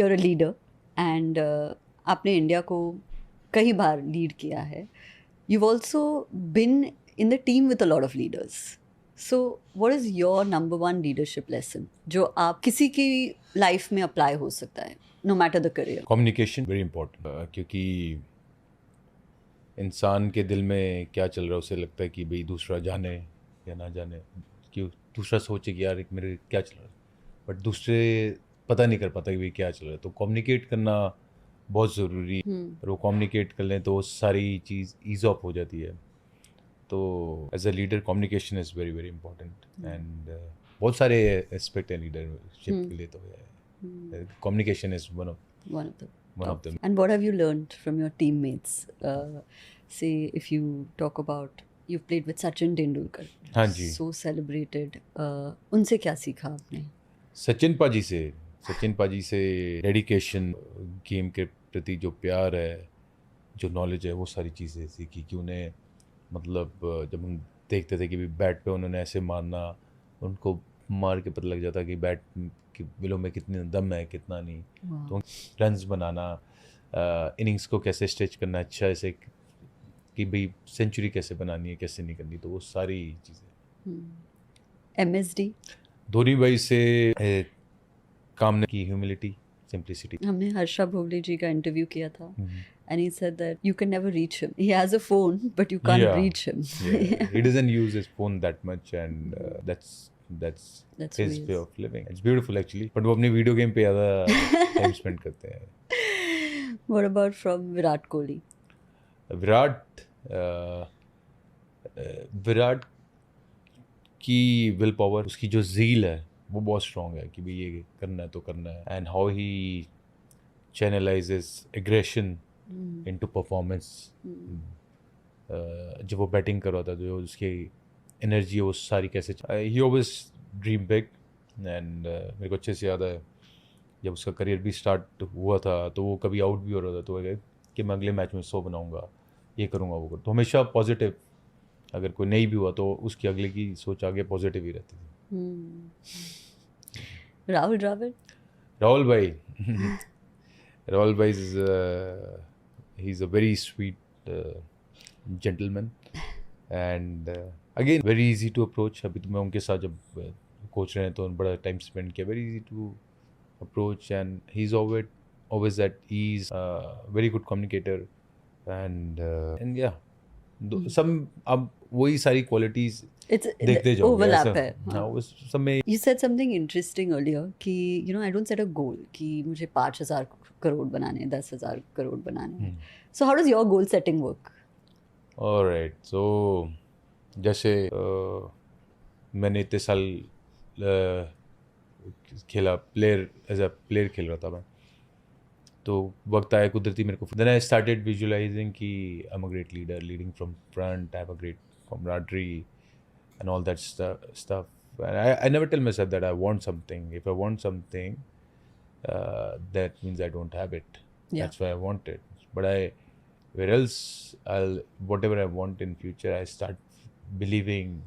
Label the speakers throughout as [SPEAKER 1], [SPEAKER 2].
[SPEAKER 1] you're a leader and आपने India को कई बार लीड किया है. You've also been in the team with a lot of leaders. So what is your number one leadership lesson जो आप किसी की लाइफ में अप्लाई हो सकता है, no matter the career?
[SPEAKER 2] Communication very important, क्योंकि इंसान के दिल में क्या चल रहा है उसे लगता है कि भाई दूसरा जाने या ना जाने, कि दूसरा सोचे कि यार मेरे क्या चल रहा है, बट दूसरे पता नहीं कर पाता कि भाई क्या चल रहा है. तो कम्युनिकेट करना बहुत ज़रूरी है. और वो कम्युनिकेट कर लें तो वो सारी चीज़ ईज ऑफ हो जाती है. तो as a leader communication is very very important. And बहुत सारे एस्पेक्ट हैं लीडरशिप के लिए. तो communication is one of them.
[SPEAKER 1] And what have you learned from your teammates? Say if you talk about you've played with Sachin Tendulkar.
[SPEAKER 2] हाँ जी.
[SPEAKER 1] So celebrated. उनसे क्या सीखा आपने?
[SPEAKER 2] सचिन पाजी से डेडिकेशन, गेम के प्रति जो प्यार है, जो नॉलेज है, वो सारी चीज़ें सीखी. कि उन्हें मतलब जब हम देखते थे कि भी बैट पे उन्होंने ऐसे मारना, उनको मार के पता लग जाता कि बैट की बिलों में कितनी दम है कितना नहीं. तो रन्स बनाना, इनिंग्स को कैसे स्ट्रेच करना अच्छा ऐसे कि भाई सेंचुरी कैसे बनानी है कैसे नहीं करनी, तो वो सारी चीज़ें.
[SPEAKER 1] MSD
[SPEAKER 2] धोनी भाई से काम की ह्यूमिलिटी, सिंप्लिसिटी.
[SPEAKER 1] हमने हर्षा भोगले जी का इंटरव्यू किया था and he said that you can never reach him. He has a phone but you can't reach him.
[SPEAKER 2] He doesn't use his phone that much and that's his way of living. It's beautiful actually. But वो अपनी video game पे ज़्यादा time spend करते हैं.
[SPEAKER 1] What about from Virat Kohli?
[SPEAKER 2] Virat की will power, उसकी जो zeal है वो बहुत स्ट्रॉन्ग है कि भाई ये करना है तो करना है. And how he channelises aggression into performance. जब वो बैटिंग कर रहा था जो उसकी एनर्जी है वो सारी कैसे, ही ऑलवेज ड्रीम बिग. एंड मेरे को अच्छे से याद है जब उसका करियर भी स्टार्ट हुआ था तो वो कभी आउट भी हो रहा था तो वो कहे कि मैं अगले मैच में 100 बनाऊंगा, ये करूंगा वो करूँ. तो हमेशा पॉजिटिव, अगर कोई नहीं भी हुआ तो उसकी अगले की सोच आगे पॉजिटिव ही रहती थी.
[SPEAKER 1] राहुल भाई
[SPEAKER 2] Rahul bhai is he's a very sweet gentleman and again very easy to approach. अभी तो मैं उनके साथ जब कोच रहे हैं तो बड़ा टाइम स्पेंड किया. very easy to approach and he's always at ease, very good communicator and yeah, some अब वही सारी क्वालिटीज देखते जाओ.
[SPEAKER 1] overlap है.
[SPEAKER 2] हाँ, उस सब में.
[SPEAKER 1] You said something interesting earlier कि I don't set a goal कि मुझे 5,000 करोड़ बनाने, 10,000 करोड़ बनाने. So how does your goal setting work?
[SPEAKER 2] Alright, so जैसे मैंने इतने साल खेला, एज अ प्लेयर खेल रहा था मैं, तो वक्त आया कुदरती मेरे को. Then I started visualizing कि I'm a great leader, leading from front, I have a great camaraderie and all that stuff. And I never tell myself that I want something. If I want something, that means I don't have it.
[SPEAKER 1] Yeah.
[SPEAKER 2] That's why I want it. But where else whatever I want in future, I start believing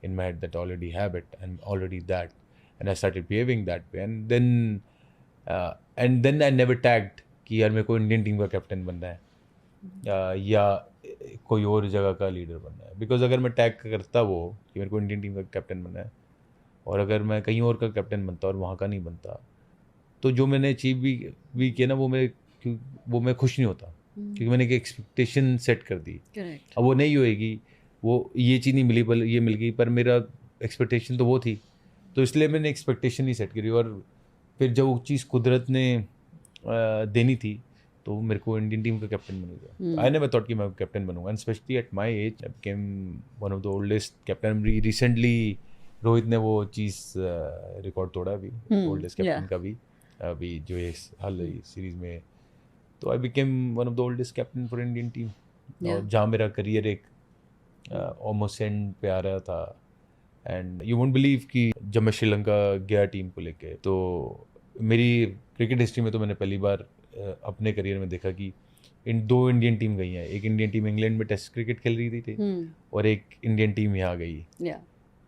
[SPEAKER 2] in my head that I already have it and already that. And I started behaving that way. And then I never tagged कि यार मेरे को Indian team का captain बनना है या कोई और जगह का लीडर बनना है. बिकॉज अगर मैं टैग करता वो कि मेरे को इंडियन टीम का कैप्टन बनना है और अगर मैं कहीं और का कैप्टन बनता और वहाँ का नहीं बनता तो जो मैंने अचीव भी किया ना वो मैं खुश नहीं होता. क्योंकि मैंने एक एक्सपेक्टेशन सेट कर दी. अब वो नहीं होएगी, वो ये चीज़ नहीं मिली पर ये मिल गई, पर मेरा एक्सपेक्टेशन तो वो थी, तो इसलिए मैंने एक्सपेक्टेशन नहीं सेट करी. और फिर जब वो चीज़ कुदरत ने देनी थी तो मेरे को इंडियन टीम का कैप्टन बनेगा. आई नेवर थॉट कि मैं कैप्टन बनूंगा. And specially at my age I became one of the oldest captain. Recently Rohit ने वो चीज़ रिकॉर्ड तोड़ा अभी, ओल्डेस्ट कैप्टन का भी, अभी जो ये हाल सीरीज में. तो आई became one of the oldest captain for Indian team. और जहाँ मेरा करियर एक ऑलमोस्ट एंड पे आ रहा था. एंड यू वोंट बिलीव कि जब मैं श्रीलंका गया टीम को लेके, तो मेरी क्रिकेट हिस्ट्री में तो मैंने पहली बार अपने करियर में देखा कि इन 2 इंडियन टीम गई हैं. एक इंडियन टीम इंग्लैंड में टेस्ट क्रिकेट खेल रही थी और एक इंडियन टीम यहाँ गई.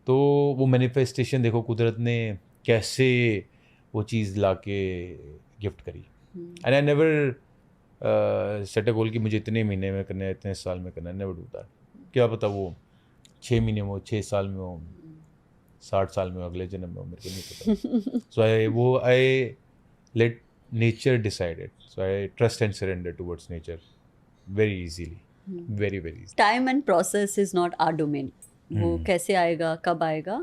[SPEAKER 2] तो वो मैनिफेस्टेशन देखो कुदरत ने कैसे वो चीज़ ला के गिफ्ट करी. And I never set a goal कि मुझे इतने महीने में करना है, इतने साल में करना है. Never do that. क्या पता वो 6 महीने में हो, 6 साल में हो, 60 साल में हो, अगले जन्म में हो, मेरे को नहीं पता. सो आई let nature decide it. So I trust and surrender towards nature very easily. Very easy.
[SPEAKER 1] Time and process is not our domain. वो कैसे आएगा, कब आएगा,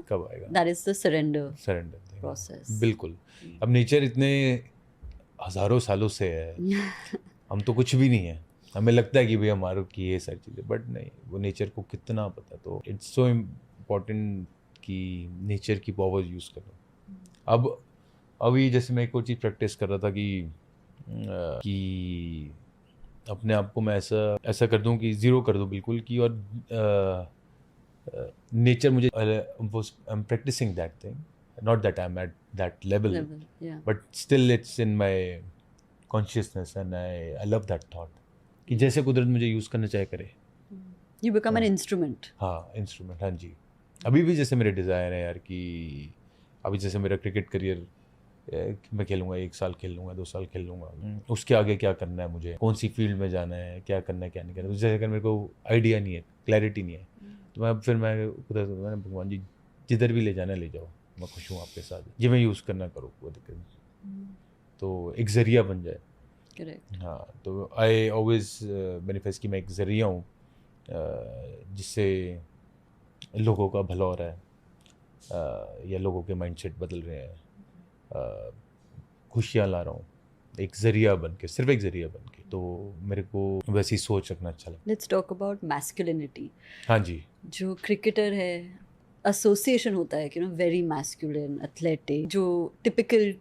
[SPEAKER 1] that is the surrender
[SPEAKER 2] thing.
[SPEAKER 1] process.
[SPEAKER 2] बिल्कुल. अब नेचर इतने हजारों सालों से है, हम तो कुछ भी नहीं है. हमें लगता है कि भाई हमारे की ये सारी चीज़ें, बट नहीं, वो नेचर को कितना पता. तो इट्स सो इम्पोर्टेंट कि नेचर की पावर यूज़ करो. अब अभी जैसे मैं एक और चीज़ प्रैक्टिस कर रहा था कि अपने आप को मैं ऐसा कर दूं कि ज़ीरो कर दूं बिल्कुल, कि और नेचर मुझे I am practising that thing, not that I am at that level, but still it's in my consciousness and I love that thought कि जैसे कुदरत मुझे यूज़ करना चाहे करे.
[SPEAKER 1] You become an instrument.
[SPEAKER 2] हाँ, इंस्ट्रूमेंट. हाँ जी. अभी भी जैसे मेरे डिज़ायर है यार कि अभी जैसे मेरा क्रिकेट करियर, मैं खेलूंगा, 1 साल खेल लूँगा, 2 साल खेल लूँगा, उसके आगे क्या करना है, मुझे कौन सी फील्ड में जाना है, क्या करना है क्या नहीं करना है. जैसे अगर मेरे को आइडिया नहीं है, क्लैरिटी नहीं है, तो मैं भगवान जी जिधर भी ले जाना ले जाओ, मैं खुश हूँ आपके साथ, ये मैं यूज़ करना करूँ, कोई दिक्कत नहीं. तो एक ज़रिया बन जाए.
[SPEAKER 1] करेक्ट.
[SPEAKER 2] हाँ, तो आई ऑलवेज मैनिफेस्ट कि मैं एक ज़रिया हूँ जिससे लोगों का भला हो रहा है, या लोगों के माइंडसेट बदल रहे हैं, खुशियाँ ला रहा हूँ, एक ज़रिया बन के, सिर्फ एक ज़रिया बन के. तो मेरे को वैसी सोच रखना अच्छा लगता है.
[SPEAKER 1] Let's talk about masculinity.
[SPEAKER 2] हाँ जी.
[SPEAKER 1] जो क्रिकेटर है, एसोसिएशन होता है कि वेरी मैस्कुलिन, एथलेटिक, जो टिपिकल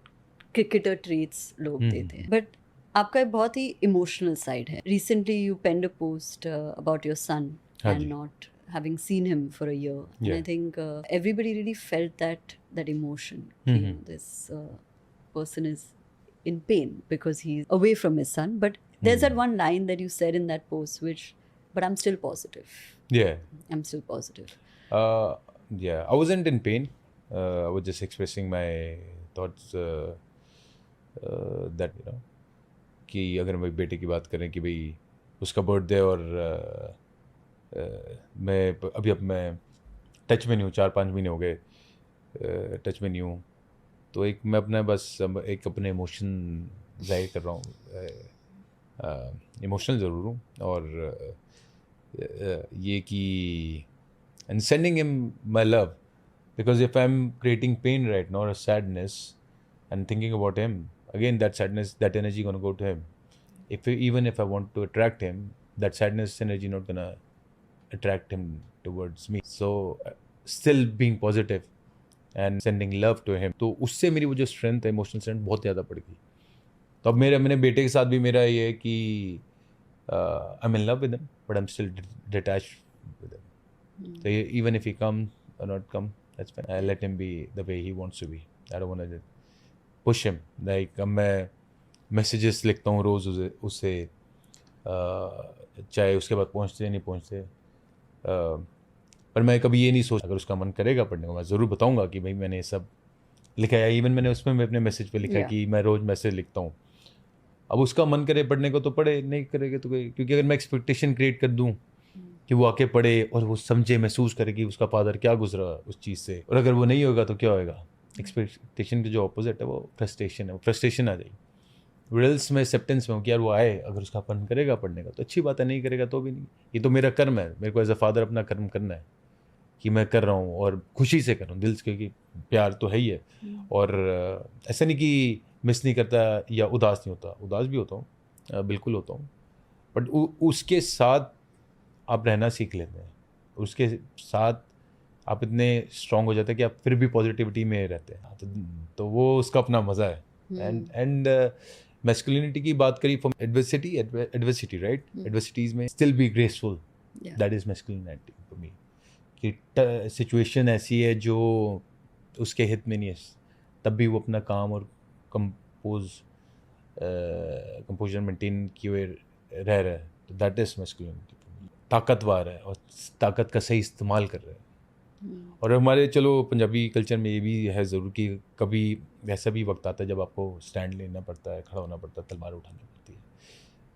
[SPEAKER 1] क्रिकेटर ट्रेट्स लोग देते हैं, बट आपका एक बहुत ही इमोशनल साइड है. Recently you penned a post about your son and not having seen him for a year. And I think everybody really felt that emotion. This person is in pain because he's away from his son. But there's that one line that you said in that post, but I'm still positive.
[SPEAKER 2] Yeah.
[SPEAKER 1] I'm still positive.
[SPEAKER 2] Yeah, I wasn't in pain. I was just expressing my thoughts that, कि अगर मैं बेटे की बात करें कि भाई उसका बर्थडे और मैं टच में नहीं हूँ, 4-5 महीने हो गए टच में नहीं हूँ, तो एक मैं अपना बस एक अपने इमोशन जाहिर कर रहा हूँ. इमोशनल ज़रूर हूँ, और ये कि and sending him my love, because if I am creating pain right now और sadness and thinking about him, again that sadness, that energy gonna go to him. Even if I want to attract him, that sadness energy not gonna attract him towards me. So still being positive and sending love to him, तो उससे मेरी वो जो strength है, emotional strength बहुत ज़्यादा बढ़ गई. तो अब मैंने बेटे के साथ भी मेरा ये है कि I am in love with him, but I am still detached with him. So even if he come or not come, that's fine. I let him be the way he wants to be. I don't want to push him. Like अब मैं messages लिखता हूँ रोज़ उससे, चाहे उसके बाद पहुँचते नहीं पहुँचते, पर मैं कभी ये नहीं सोच, अगर उसका मन करेगा पढ़ने को मैं ज़रूर बताऊँगा कि भाई मैंने ये सब लिखा है. इवन मैंने उसमें मैं अपने मैसेज पे लिखा कि मैं रोज़ मैसेज लिखता हूँ. अब उसका मन करे पढ़ने को तो पढ़े, नहीं करेगा तो कोई, क्योंकि अगर मैं एक्सपेक्टेशन क्रिएट कर दूँ कि वो आके पढ़े और वो समझे, महसूस करे कि उसका फादर क्या गुजरा उस चीज़ से, और अगर वो नहीं होगा तो क्या होएगा. एक्सपेक्टेशन के जो अपोजिट है वो फ्रस्ट्रेशन है, वो फ्रस्ट्रेशन आ जाएगी. रिल्स में एक्सेप्टेंस में हो कि यार वो आए, अगर उसका अपन करेगा पढ़ने का तो अच्छी बात है, नहीं करेगा तो भी नहीं. ये तो मेरा कर्म है, मेरे को एज अ फादर अपना कर्म करना है कि मैं कर रहा हूँ और खुशी से कर रहा हूँ, दिल से, क्योंकि प्यार तो है ही है. और ऐसा नहीं कि मिस नहीं करता या उदास नहीं होता, उदास भी होता हूँ, बिल्कुल होता हूँ, बट उसके साथ आप रहना सीख लेते हैं, उसके साथ आप इतने स्ट्रांग हो जाते हैं कि आप फिर भी पॉजिटिविटी में रहते हैं. तो वो उसका अपना मज़ा है. एंड मैस्कुलिनिटी की बात करी, फ्रॉम एडवर्सिटी राइट, एडवर्सिटीज में still be graceful, that is masculinity for me. कि सिचुएशन ऐसी है जो उसके हित में नहीं है, तब भी वो अपना काम और कंपोजर मेंटेन किए हुए रह है, तो दैट इज मैस्कुलिनिटी. ताकतवर है और ताकत का सही इस्तेमाल कर रहे हैं, और हमारे चलो पंजाबी कल्चर में ये भी है ज़रूर कि कभी ऐसा भी वक्त आता है जब आपको स्टैंड लेना पड़ता है, खड़ा होना पड़ता है, तलवार उठानी पड़ती है,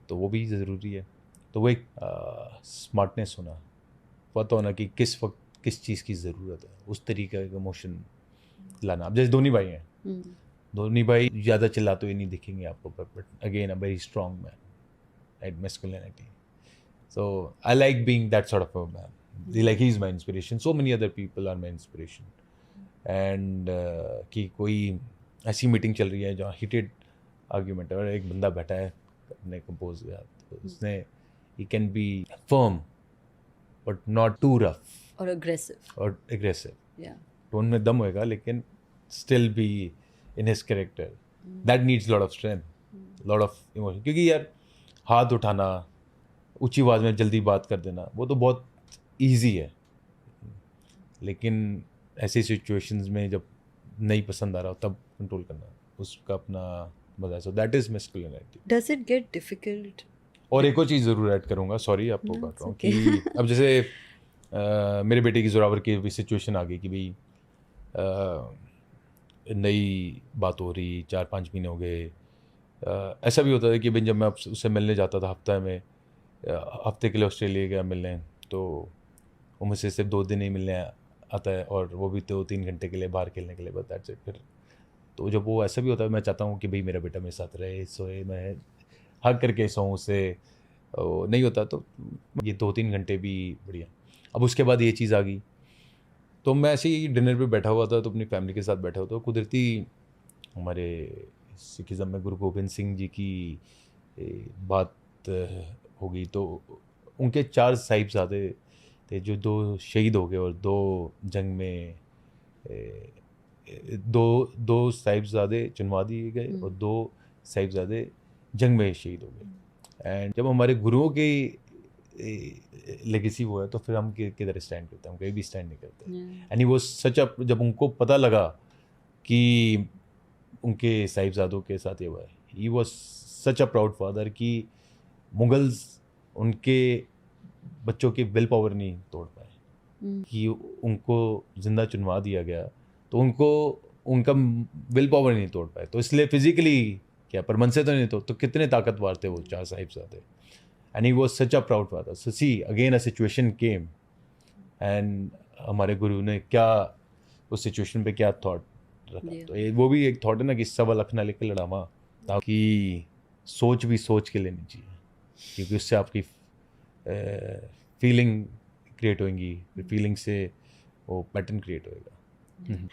[SPEAKER 2] तो वो भी ज़रूरी है। तो वो एक स्मार्टनेस होना, पता होना कि किस वक्त किस चीज़ की ज़रूरत है, उस तरीके का इमोशन लाना। अब जैसे धोनी भाई हैं, धोनी भाई ज़्यादा चिल्लाते हुए नहीं दिखेंगे आपको, but again a very strong man eight masculinity. So I like being that sort of a man. Like he's my inspiration. So many other people are my inspiration. And कि कोई ऐसी मीटिंग चल रही है जहाँ हीटेड आर्ग्यूमेंट है और एक बंदा बैठा है अपने कंपोज के साथ, तो उसने he can be firm but not too rough
[SPEAKER 1] or aggressive.
[SPEAKER 2] or aggressive.
[SPEAKER 1] Yeah.
[SPEAKER 2] Tone में दम होएगा लेकिन still be in his character. That needs lot of strength, lot of emotion. क्योंकि यार हाथ उठाना, ऊंची आवाज़ में जल्दी बात कर देना, वो तो बहुत इजी है, लेकिन ऐसी सिचुएशंस में जब नहीं पसंद आ रहा हो तब कंट्रोल करना, उसका अपना मजा है। So that is masculinity.
[SPEAKER 1] Does it get difficult?
[SPEAKER 2] और एक और चीज़ ज़रूर ऐड करूँगा, सॉरी आपको काट रहा हूँ, कि अब जैसे मेरे बेटे की जोरावर की भी सिचुएशन आ गई कि भाई नई बात हो रही, 4-5 महीने हो गए। ऐसा भी होता था कि भाई जब मैं उससे मिलने जाता था हफ्ते के लिए ऑस्ट्रेलिया गया मिलने, तो वो मुझसे सिर्फ 2 दिन ही मिलने आता है, और वो भी 2-3 घंटे के लिए बाहर खेलने के लिए, बस दैट्स इट। फिर तो जब वो ऐसा भी होता है, मैं चाहता हूँ कि भाई मेरा बेटा मेरे साथ रहे, सोए, मैं हग करके सोऊं उससे, नहीं होता तो ये 2-3 घंटे भी बढ़िया। अब उसके बाद ये चीज़ आ गई, तो मैं ऐसे ही डिनर पे बैठा हुआ था, तो अपनी फैमिली के साथ बैठा हुआ था, कुदरती हमारे सिखिज़म में गुरु गोबिंद सिंह जी की बात हो गई। तो उनके 4 साहिबजादे थे जो 2 शहीद हो गए, और 2 जंग में दो साहिबजादे चुनवा दिए गए और 2 साहिबजादे जंग में शहीद हो गए। एंड जब हमारे गुरुओं की लेगेसी वो है, तो फिर हम किधर स्टैंड करते हैं? हम कहीं भी स्टैंड नहीं करते। एंड ही वाज सच अ, जब उनको पता लगा कि उनके साहिबजादों के साथ ये हुआ है, ही was such a proud father कि मुगल्स उनके बच्चों की विल पावर नहीं तोड़ पाए, कि उनको जिंदा चुनवा दिया गया, तो उनको उनका विल पावर नहीं तोड़ पाए, तो इसलिए फिजिकली क्या, पर मन से तो नहीं, तो कितने ताकतवर थे वो 4 साहिबजादे। And he was such a proud father. So see again a situation came, and हमारे गुरु ने क्या उस सिचुएशन पे क्या थॉट रखा। तो ये वो भी एक थॉट है ना कि सवा लख ना लेके लड़ावा, ताकि सोच भी सोच के लेनी चाहिए, क्योंकि उससे आपकी फीलिंग क्रिएट होंगी, फीलिंग से वो पैटर्न क्रिएट होएगा।